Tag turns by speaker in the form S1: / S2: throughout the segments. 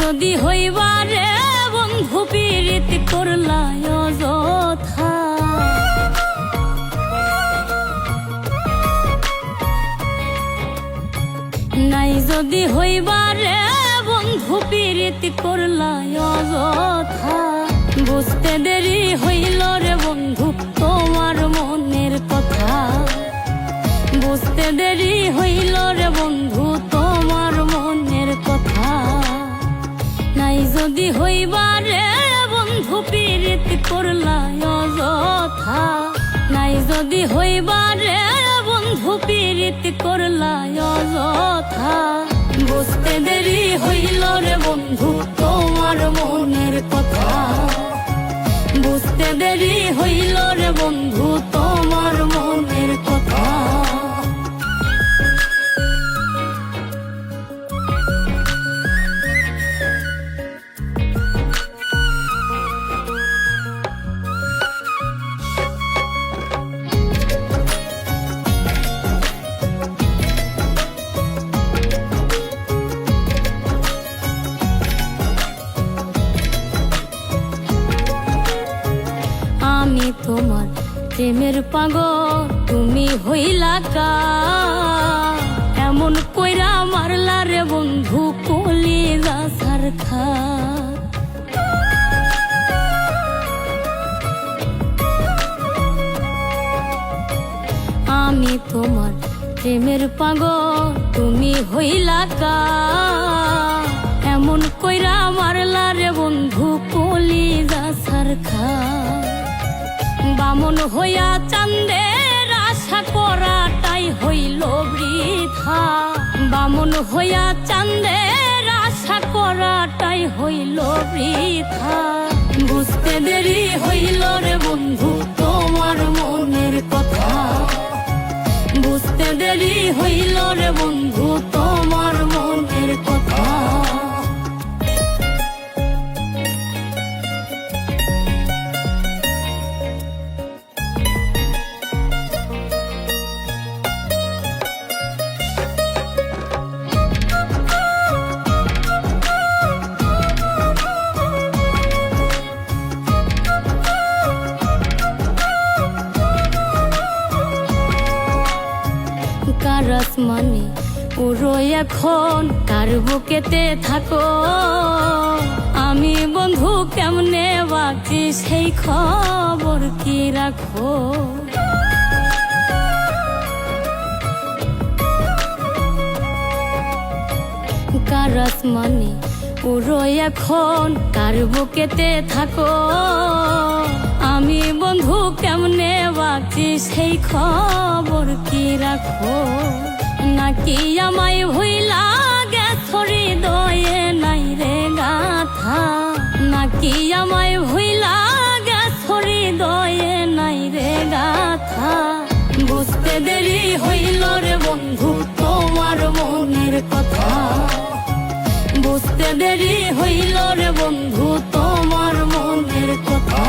S1: যদি হইবারে বন্ধু পীড়িত করলাই অযথা। নাই যদি হইবারে বন্ধু পীড়িত করলাই অযথা। বুঝতে দেরি হইল রে বন্ধু তোমার মনের কথা। বুঝতে দেরি হইল রে বন্ধু তোমার মনের কথা। নাই যদি হইবারে বন্ধু পীড়িত করলাই অযথা। নাই যদি হইবারে বন্ধু পীড়িত করলাই অযথা। বুঝতে দেরি হইল রে বন্ধু তোমার মনের কথা। বুঝতে দেরি হইল রে বন্ধু তোমার মনের কথা। আমি তোমার প্রেমের পাগল তুমি হইলা কার। এমন কইরা মারলা রে বন্ধু কলিজা সারখা। আমি তোমার প্রেমের পাগল তুমি হইলা কার। এমন কইরা মারলা রে বন্ধু কলিজা সারখা। বামন হইয়া চাঁদের আশা করাটাই হইল বৃথা। বামন হইয়া চাঁদের আশা করাটাই হইল বৃথা। বুঝতে দেরি হইল রে বন্ধু তোমার মনের কথা। বুঝতে দেরি হইল রে বন্ধু তোমার মনের কথা। কার আসমানে উড়ো এখন কার বুকেতে থাকো। আমি বন্ধু কেমনে বাকি সেই খবর কি রাখো। কার আসমানে উড়ো এখন কার বুকেতে থাকো। আমি বন্ধু কেমনে বাকি সেই খবর কি রাখো। নাকি আমায় ভুইলা গেছো হৃদয়ে নাই রে গাথা। নাকি আমায় ভুইলা গেছো হৃদয়ে নাই রে গাথা। বুঝতে দেরি হইল রে বন্ধু তোমার মনের কথা। বুঝতে দেরি হইল রে বন্ধু তোমার মনের কথা।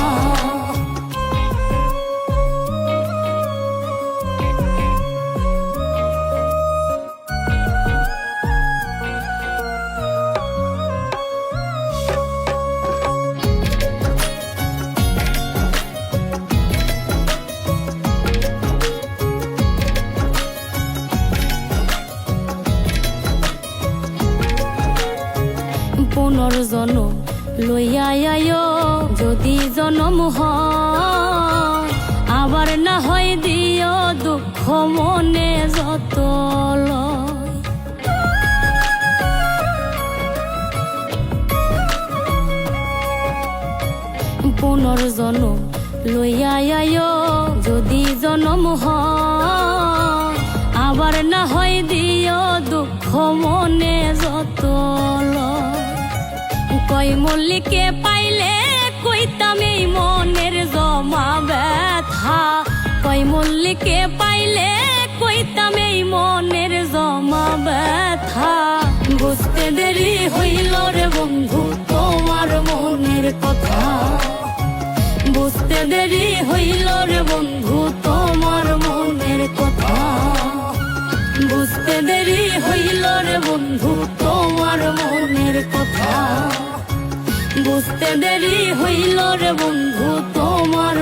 S1: পুনর্জন্ম লইয়া আয়ো যদি জন্ম হয়। আবার না হয় দিও দুঃখ মনে যত লয়। পুনর্জন্ম লইয়া আয়ো যদি জন্ম হয়। আবার না হয় দিও দুঃখ মনে যত লয়। কই মল্লিকে পাইলে কইতাম এই মনের জমা ব্যথা। কই মল্লিকে পাইলে কইতাম এই মনের জমা ব্যথা। বুঝতে দেরি হইল রে বন্ধু তোমার মনের কথা। বুঝতে দেরি হইল রে বন্ধু তোমার মনের কথা। বুঝতে দেরি হইল রে বন্ধু তোমার মনের কথা। বুঝতে দেরি হইল রে বন্ধু তোমার